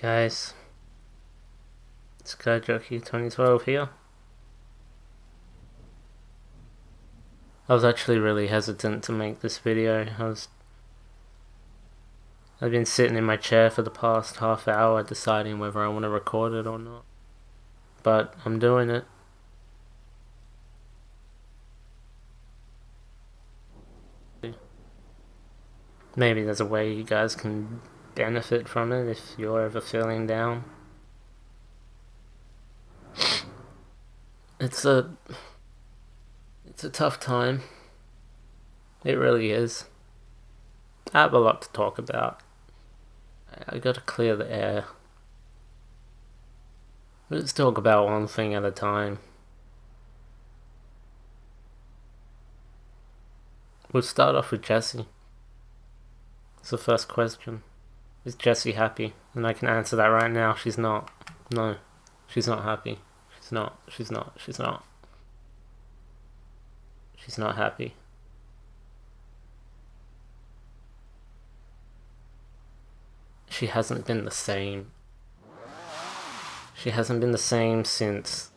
Guys, it's Jockey 2012 here. I was actually really hesitant to make this video. I've been sitting in my chair for the past half hour deciding whether I want to record it or not. But I'm doing it. Maybe there's a way you guys can benefit from it if you're ever feeling down. It's a tough time. It really is. I have a lot to talk about. I gotta clear the air. Let's talk about one thing at a time. We'll start off with Jessie. It's the first question. Is Jessie happy? And I can answer that right now. She's not. No. She's not happy. She's not happy. She hasn't been the same. She hasn't been the same since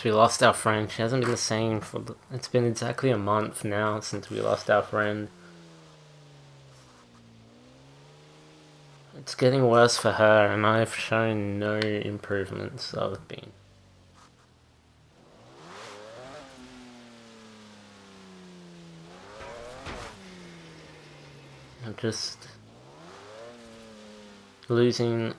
we lost our friend. She hasn't been the same it's been exactly a month now since we lost our friend. It's getting worse for her, and I've shown no improvements. I'm just losing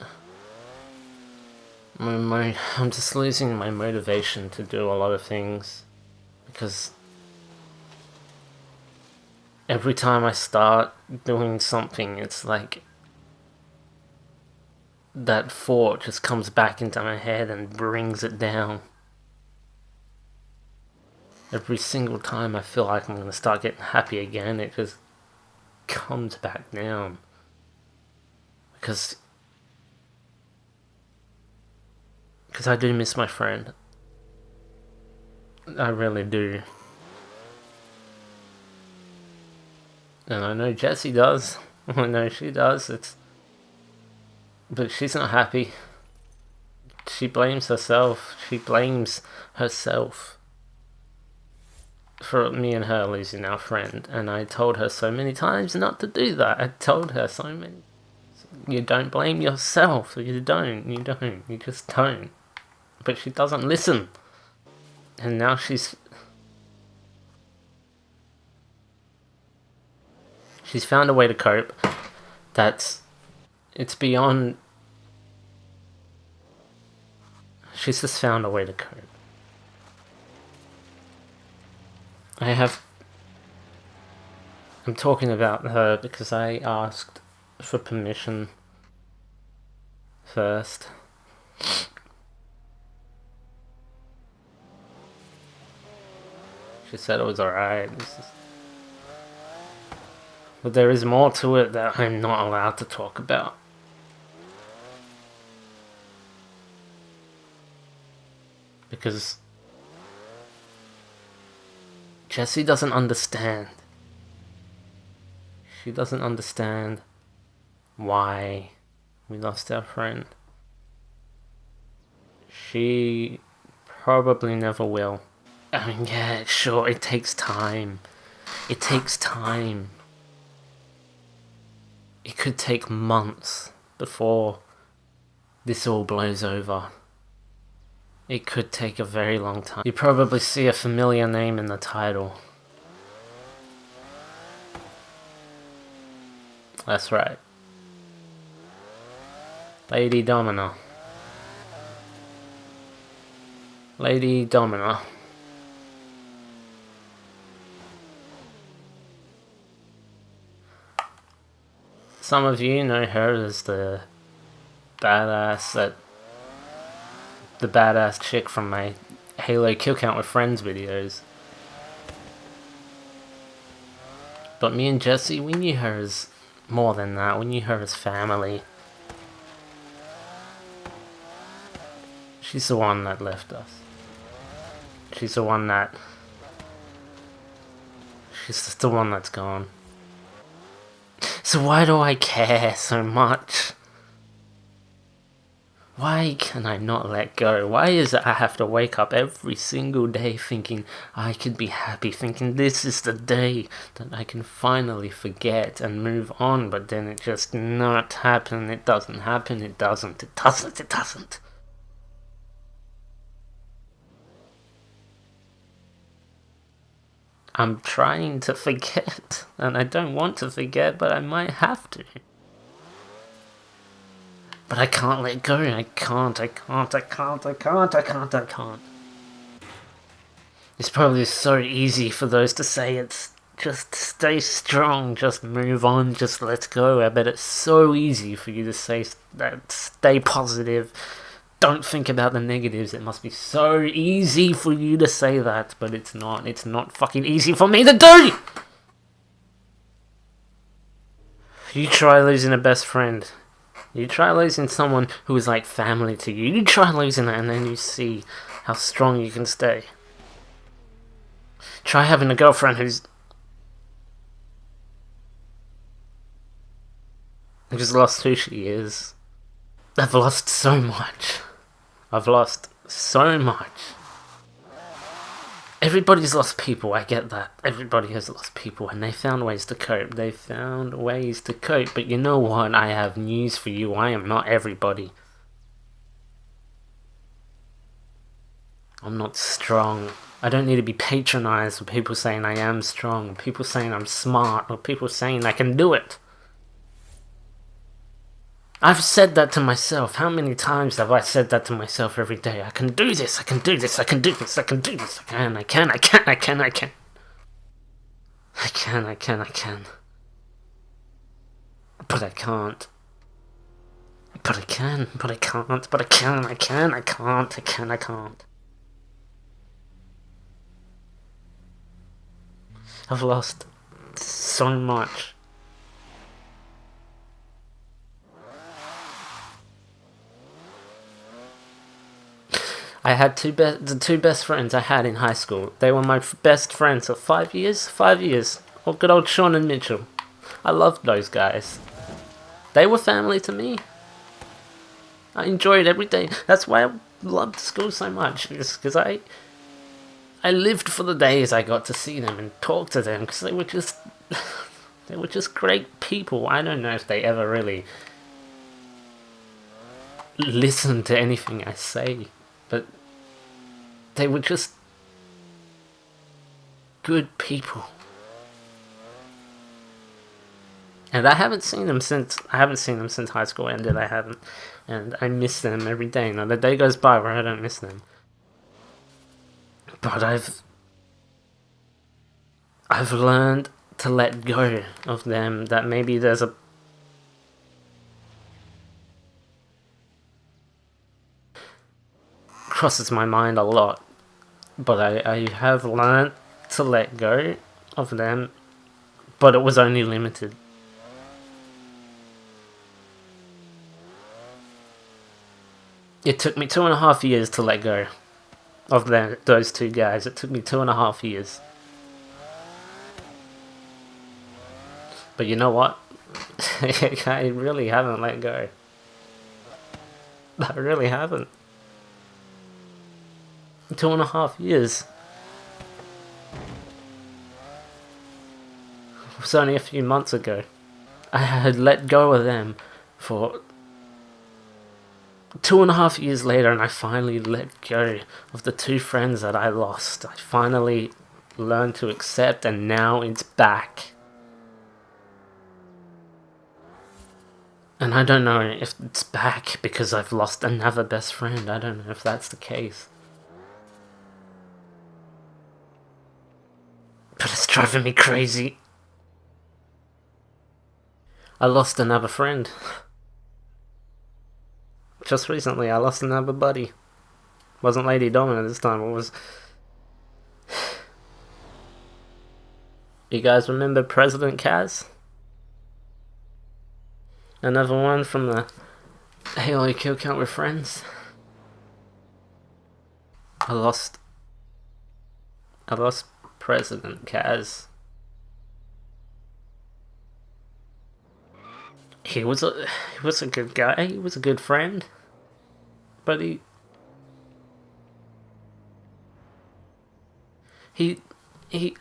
I'm just losing my motivation to do a lot of things, because every time I start doing something, it's like that thought just comes back into my head and brings it down. Every single time I feel like I'm going to start getting happy again, it just comes back down. Because I do miss my friend. I really do. And I know Jessie does. I know she does. But she's not happy. She blames herself. She blames herself for me and her losing our friend. And I told her so many times not to do that. I told her so many. You don't blame yourself. You just don't. But she doesn't listen. And now she's found a way to cope it's beyond. She's just found a way to cope. I'm talking about her because I asked for permission first. She said it was alright. But there is more to it that I'm not allowed to talk about. Because Jessie doesn't understand. She doesn't understand why we lost our friend. She probably never will. I mean, yeah, sure, it takes time. It takes time. It could take months before this all blows over. It could take a very long time. You probably see a familiar name in the title. That's right. Lady Dominna. Lady Dominna. Some of you know her as the badass chick from my Halo Kill Count with Friends videos. But me and Jessie, we knew her as more than that. We knew her as family. She's the one that left us. She's the one that's gone. So why do I care so much? Why can I not let go? Why is it I have to wake up every single day thinking I could be happy, thinking this is the day that I can finally forget and move on, but then it just not happen, it doesn't happen, it doesn't. I'm trying to forget, and I don't want to forget, but I might have to. But I can't let go, I can't. It's probably so easy for those to say it's just stay strong, just move on, just let go. I bet it's so easy for you to say that stay positive, don't think about the negatives. It must be so easy for you to say that, but it's not. It's not fucking easy for me to do! You try losing a best friend. You try losing someone who is like family to you. You try losing that and then you see how strong you can stay. Try having a girlfriend who's lost who she is. I've lost so much. Everybody's lost people, I get that. Everybody has lost people, and they found ways to cope. But you know what? I have news for you. I am not everybody. I'm not strong. I don't need to be patronized with people saying I am strong, people saying I'm smart, or people saying I can do it. I've said that to myself. How many times have I said that to myself every day? I can do this, I can do this, I can do this, I can do this, I can. I can. But I can't. But I can, but I can't, but I can, I can't. I've lost so much. I had the two best friends I had in high school. They were my best friends for 5 years. 5 years. Oh, good old Sean and Mitchell. I loved those guys. They were family to me. I enjoyed every day. That's why I loved school so much. Because I lived for the days I got to see them and talk to them. Because they were just great people. I don't know if they ever really listened to anything I say. But they were just good people. And I haven't seen them since high school ended. I haven't. And I miss them every day. Now the day goes by where I don't miss them. But I've learned to let go of them. That maybe there's a crosses my mind a lot, but I have learned to let go of them, but it was only limited. It took me 2.5 years to let go of those two guys. It took me 2.5 years. But you know what? I really haven't let go. I really haven't. 2.5 years. It was only a few months ago. I had let go of them for 2.5 years later, and I finally let go of the two friends that I lost. I finally learned to accept, and now it's back. And I don't know if it's back because I've lost another best friend. I don't know if that's the case. But it's driving me crazy. I lost another friend. Just recently, I lost another buddy. Wasn't Lady Dominna this time, it was... You guys remember President Kaz? Another one from the Halo Kill Count with Friends. I lost President Kaz. he was a good guy. He was a good friend, but he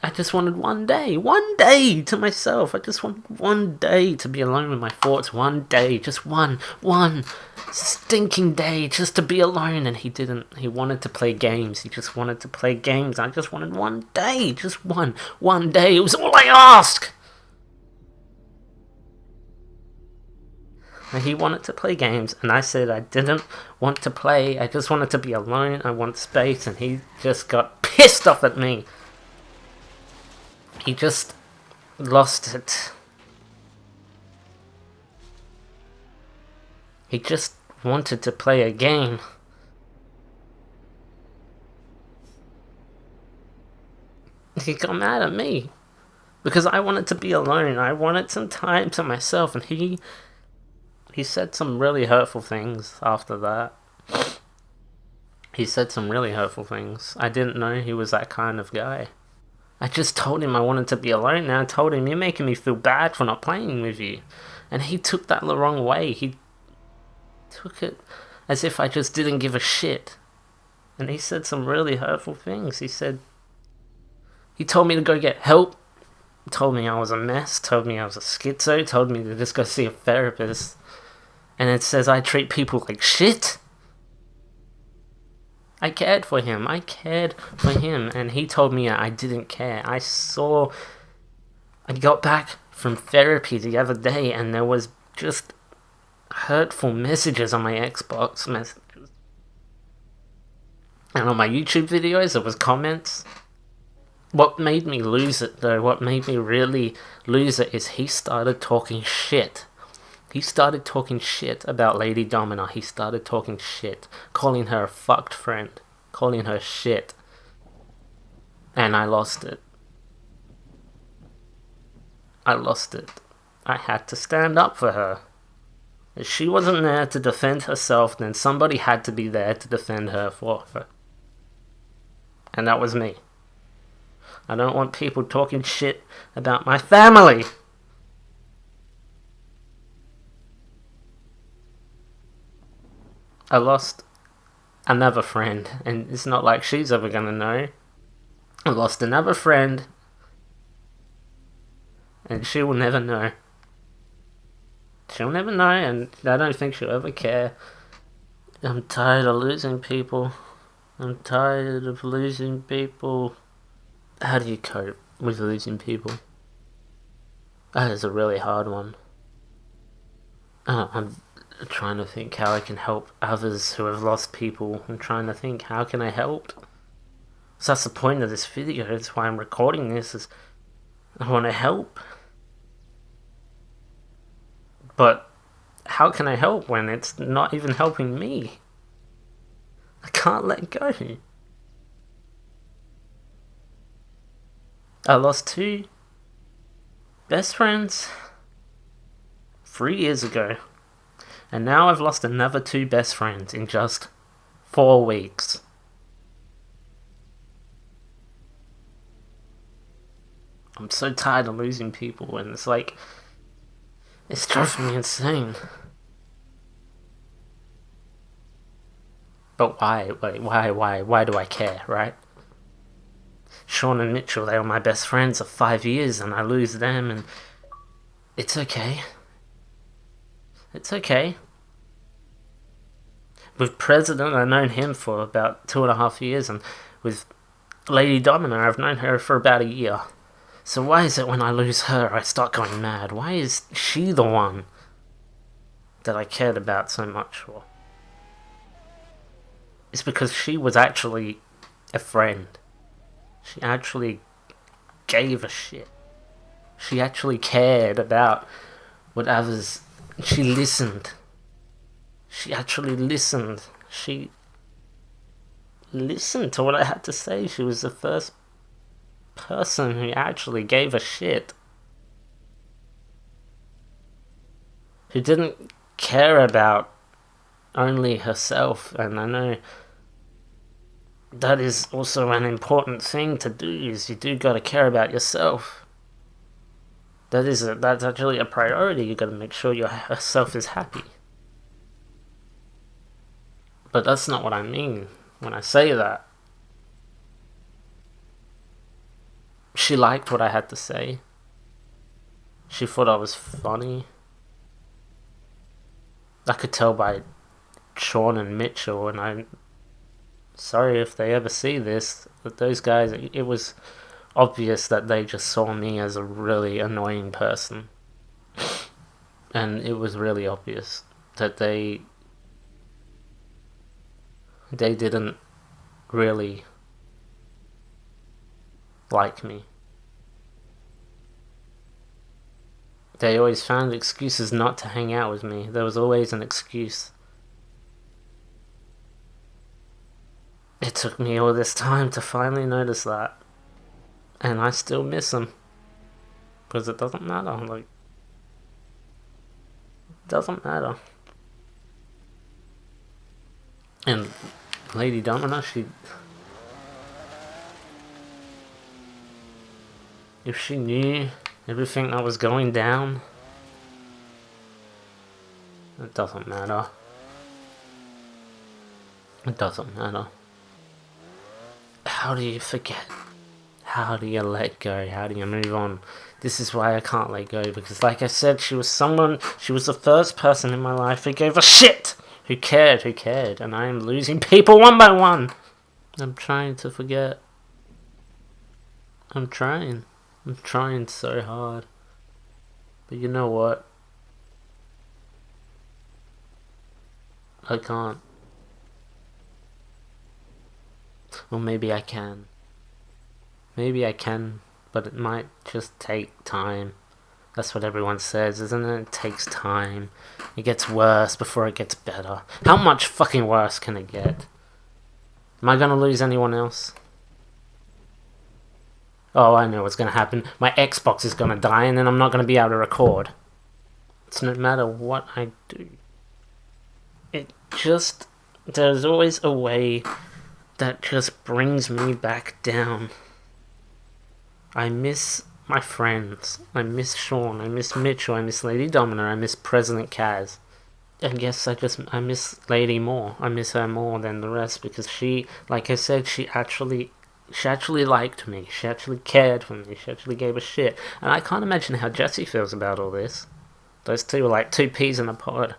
I just wanted one day to myself. I just wanted one day to be alone with my thoughts. One day, just one stinking day, just to be alone. And he didn't. He wanted to play games. He just wanted to play games. I just wanted one day, just one day. It was all I asked. And he wanted to play games, and I said I didn't want to play. I just wanted to be alone. I want space, and he just got pissed off at me. He just lost it. He just wanted to play a game. He got mad at me because I wanted to be alone. I wanted some time to myself, and he said some really hurtful things after that. He said some really hurtful things. I didn't know he was that kind of guy. I just told him I wanted to be alone, and I told him, you're making me feel bad for not playing with you. And he took that the wrong way. He took it as if I just didn't give a shit. And he said some really hurtful things. He told me to go get help. Told me I was a mess. Told me I was a schizo. Told me to just go see a therapist. And it says I treat people like shit. I cared for him, and he told me I didn't care. I got back from therapy the other day, and there was just hurtful messages on my Xbox messages. And on my YouTube videos, there was comments. What made me lose it, though, what made me really lose it, is he started talking shit. He started talking shit about Lady Dominna. He started talking shit, calling her a fucked friend, calling her shit. And I lost it. I had to stand up for her. If she wasn't there to defend herself, then somebody had to be there to defend her for her. And that was me. I don't want people talking shit about my family. I lost another friend, and it's not like she's ever gonna know. I lost another friend, and she will never know. She'll never know, and I don't think she'll ever care. I'm tired of losing people. How do you cope with losing people? That is a really hard one. I'm trying to think how I can help others who have lost people. I'm trying to think, how can I help? So that's the point of this video. That's why I'm recording this, is I want to help. But how can I help when it's not even helping me? I can't let go. I lost 2 best friends 3 years ago. And now I've lost another 2 best friends in just 4 weeks. I'm so tired of losing people, and it's like, it's driving me insane. But why? Why do I care, right? Sean and Mitchell, they were my best friends for 5 years, and I lose them, and it's okay. It's okay. With President, I've known him for about 2.5 years, and with Lady Dominna, I've known her for about a year. So why is it when I lose her, I start going mad? Why is she the one that I cared about so much for? It's because she was actually a friend. She actually gave a shit. She actually cared about what others... She listened. She actually listened. She listened to what I had to say. She was the first person who actually gave a shit. Who didn't care about only herself. And I know that is also an important thing to do, is you do gotta care about yourself. That's actually a priority. You gotta make sure yourself is happy. But that's not what I mean when I say that. She liked what I had to say. She thought I was funny. I could tell by Sean and Mitchell, and I'm sorry if they ever see this, but those guys, it was obvious that they just saw me as a really annoying person. And it was really obvious that they didn't really like me. They always found excuses not to hang out with me. There was always an excuse. It took me all this time to finally notice that. And I still miss them. Because it doesn't matter. Like, it doesn't matter. And Lady Dominna, if she knew everything that was going down, it doesn't matter. It doesn't matter. How do you forget? How do you let go? How do you move on? This is why I can't let go, because like I said, she was the first person in my life who gave a shit! Who cared, and I am losing people one by one! I'm trying to forget. I'm trying so hard. But you know what? I can't. Or maybe I can. Maybe I can, but it might just take time. That's what everyone says, isn't it? It takes time. It gets worse before it gets better. How much fucking worse can it get? Am I gonna lose anyone else? Oh, I know what's gonna happen. My Xbox is gonna die and then I'm not gonna be able to record. It's no matter what I do. There's always a way that just brings me back down. I miss my friends. I miss Sean. I miss Mitchell. I miss Lady Dominna. I miss President Kaz. And yes, I miss Lady more. I miss her more than the rest because she, like I said, she actually liked me. She actually cared for me. She actually gave a shit. And I can't imagine how Jessie feels about all this. Those two were like two peas in a pod.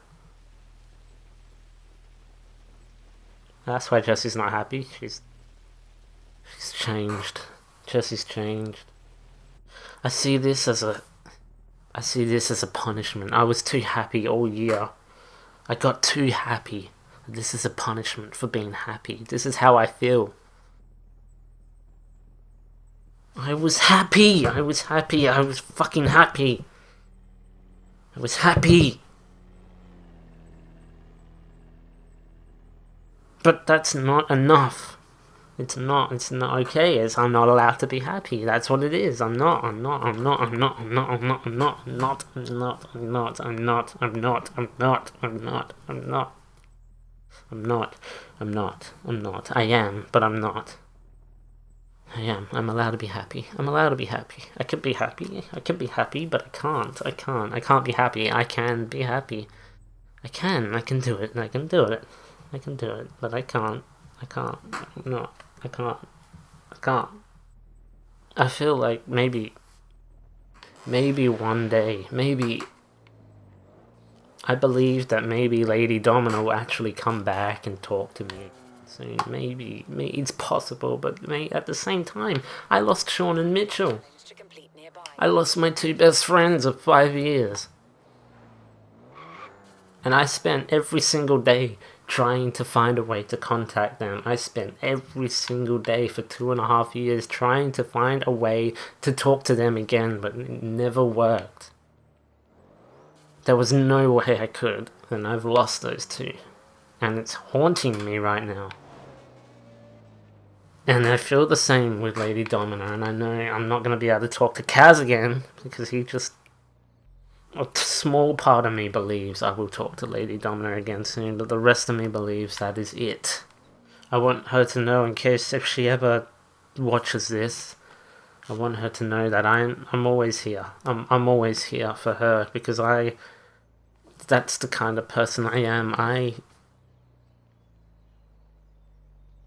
That's why Jessie's not happy. She's changed. Jessie's changed. I see this as a punishment. I was too happy all year. I got too happy. This is a punishment for being happy. This is how I feel. I was happy. I was fucking happy. I was happy. But that's not enough. It's not okay. I'm not allowed to be happy. That's what it is. I'm not. I am, but I'm not. I am. I'm allowed to be happy. I could be happy, but I can't. I can't be happy. I can be happy. I can do it, but I can't. I can't. I feel like maybe one day, I believe that maybe Lady Dominna will actually come back and talk to me. So maybe it's possible, but at the same time, I lost Sean and Mitchell. I lost my two best friends of 5 years. And I spent every single day trying to find a way to contact them. I spent every single day for 2.5 years trying to find a way to talk to them again, but it never worked. There was no way I could, and I've lost those two. And it's haunting me right now. And I feel the same with Lady Dominna, and I know I'm not going to be able to talk to Kaz again, because a small part of me believes I will talk to Lady Dominna again soon, but the rest of me believes that is it. I want her to know, in case if she ever watches this, I want her to know that I'm always here. I'm always here for her because that's the kind of person I am.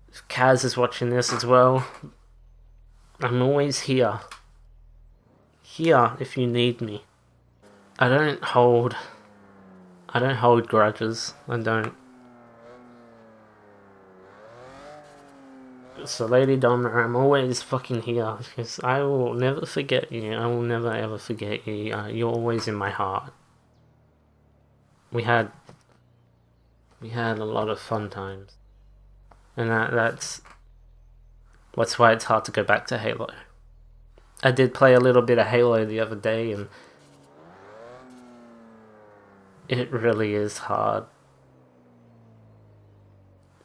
If Kaz is watching this as well, I'm always here. Here if you need me. I don't hold grudges. I don't. So Lady Dominna, I'm always fucking here because I will never forget you. I will never ever forget you. You're always in my heart. We had a lot of fun times, and that's why it's hard to go back to Halo. I did play a little bit of Halo the other day, and it really is hard.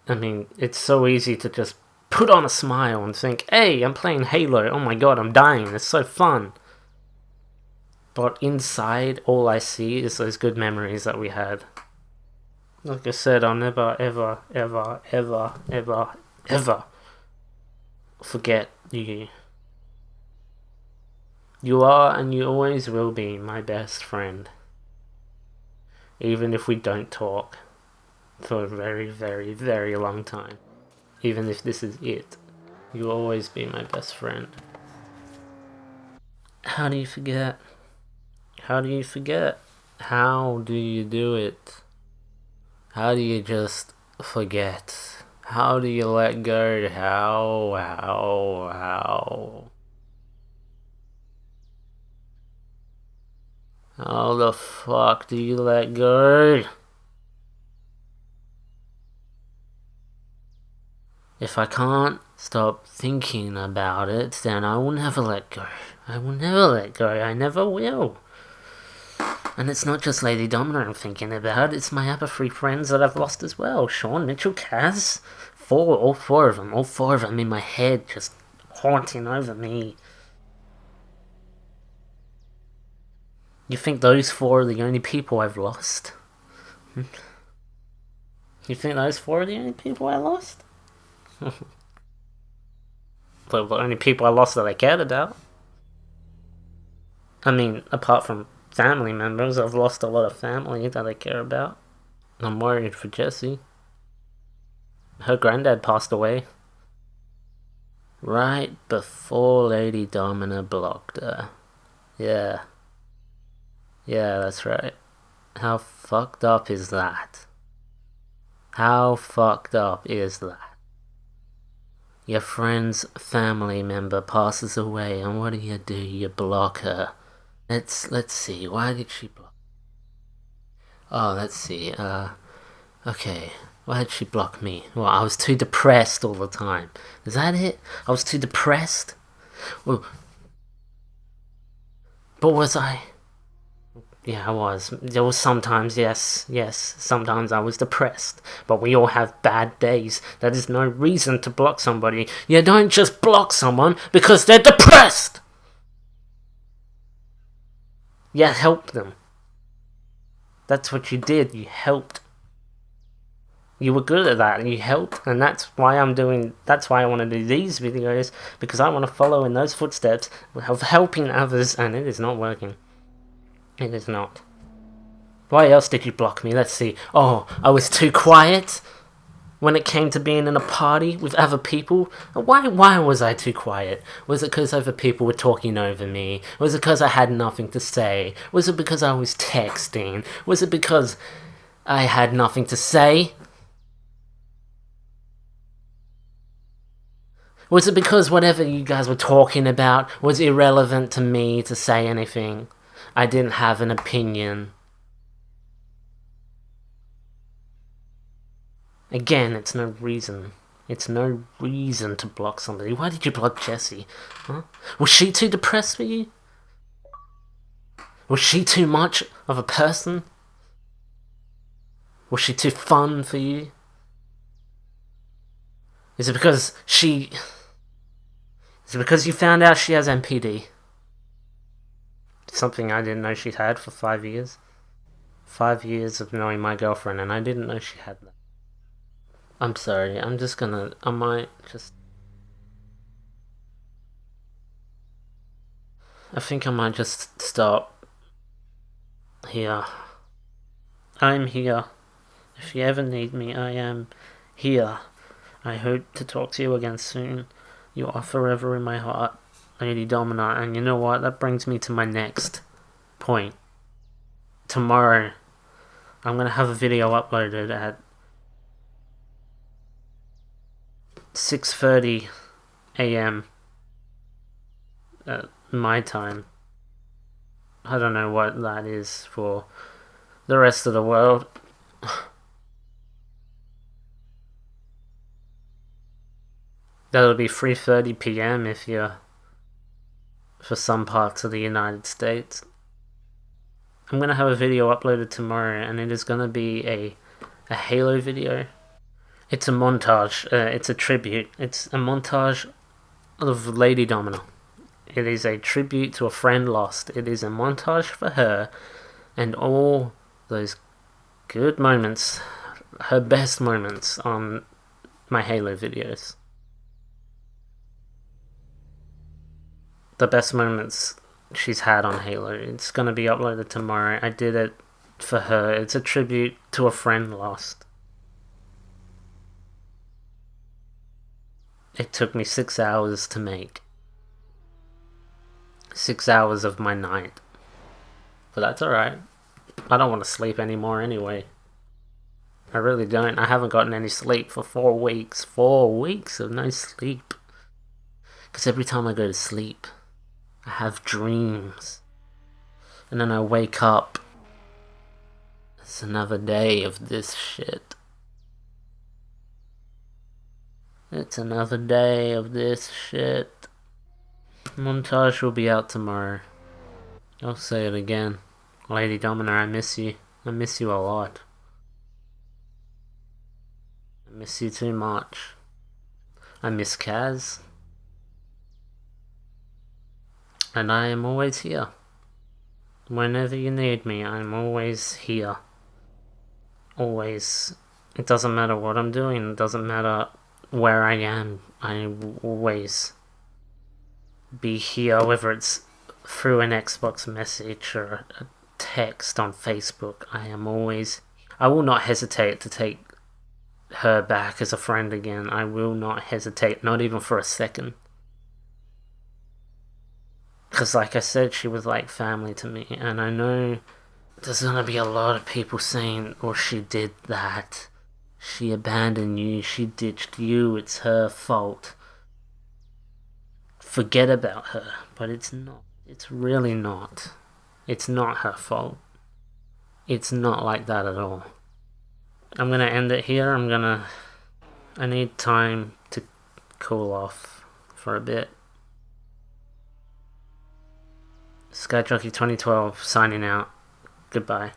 I mean, it's so easy to just put on a smile and think, hey, I'm playing Halo, oh my god, I'm dying, it's so fun. But inside, all I see is those good memories that we had. Like I said, I'll never, ever, ever, ever, ever, ever forget you. You are and you always will be my best friend. Even if we don't talk for a very, very, very long time. Even if this is it, you'll always be my best friend. How do you forget? How do you forget? How do you do it? How do you just forget? How do you let go? How? How the fuck do you let go? If I can't stop thinking about it, then I will never let go. I will never let go. I never will. And it's not just Lady Dominna I'm thinking about, it's my other 3 friends that I've lost as well. Sean, Mitchell, Kaz. All four of them in my head, just haunting over me. You think those 4 are the only people I've lost? You think those 4 are the only people I lost? Well, the only people I lost that I cared about. I mean, apart from family members, I've lost a lot of family that I care about. I'm worried for Jessie. Her granddad passed away right before Lady Dominna blocked her. Yeah, that's right. How fucked up is that? How fucked up is that? Your friend's family member passes away, and what do? You block her. Let's see. Why did she block? Oh, let's see. Okay. Why did she block me? Well, I was too depressed all the time. Is that it? I was too depressed? Well, but was I? Yeah, I was. There was sometimes, yes, sometimes I was depressed. But we all have bad days. That is no reason to block somebody. You don't just block someone because they're depressed! You help them. That's what you did. You helped. You were good at that, and you helped, and that's why I want to do these videos, because I want to follow in those footsteps of helping others, and it is not working. It is not. Why else did you block me? Let's see. Oh, I was too quiet when it came to being in a party with other people. Why was I too quiet? Was it because other people were talking over me? Was it because I had nothing to say? Was it because I was texting? Was it because I had nothing to say? Was it because whatever you guys were talking about was irrelevant to me to say anything? I didn't have an opinion. Again, it's no reason. It's no reason to block somebody. Why did you block Jessie? Huh? Was she too depressed for you? Was she too much of a person? Was she too fun for you? Is it because you found out she has MPD? Something I didn't know she had for 5 years. 5 years of knowing my girlfriend, and I didn't know she had that. I'm sorry, I might just... I think I might just stop here. I'm here. If you ever need me, I am here. I hope to talk to you again soon. You are forever in my heart, Lady Dominna. And you know what? That brings me to my next point. Tomorrow, I'm going to have a video uploaded at 6:30 a.m. My time. I don't know what that is for the rest of the world. That'll be 3:30 p.m. if you're for some parts of the United States. I'm gonna have a video uploaded tomorrow, and it is gonna be a Halo video. It's a montage. It's a tribute. It's a montage of Lady Dominna. It is a tribute to a friend lost. It is a montage for her and all those good moments, her best moments on my Halo videos. The best moments she's had on Halo. It's gonna be uploaded tomorrow. I did it for her. It's a tribute to a friend lost. It took me 6 hours to make. 6 hours of my night. But that's alright. I don't want to sleep anymore anyway. I really don't. I haven't gotten any sleep for 4 weeks. 4 weeks of no sleep. Because every time I go to sleep, I have dreams. And then I wake up. It's another day of this shit. It's another day of this shit. Montage will be out tomorrow. I'll say it again. Lady Dominna, I miss you. I miss you a lot. I miss you too much. I miss Kaz. And I am always here. Whenever you need me, I'm always here. Always. It doesn't matter what I'm doing. It doesn't matter where I am. I will always be here, whether it's through an Xbox message or a text on Facebook. I will not hesitate to take her back as a friend again. I will not hesitate, not even for a second. Because like I said, she was like family to me, and I know there's gonna be a lot of people saying, well, she did that. She abandoned you, she ditched you, it's her fault. Forget about her. But it's not. It's really not. It's not her fault. It's not like that at all. I'm gonna end it here. I need time to cool off for a bit. Skyjockey 2012 signing out. Goodbye.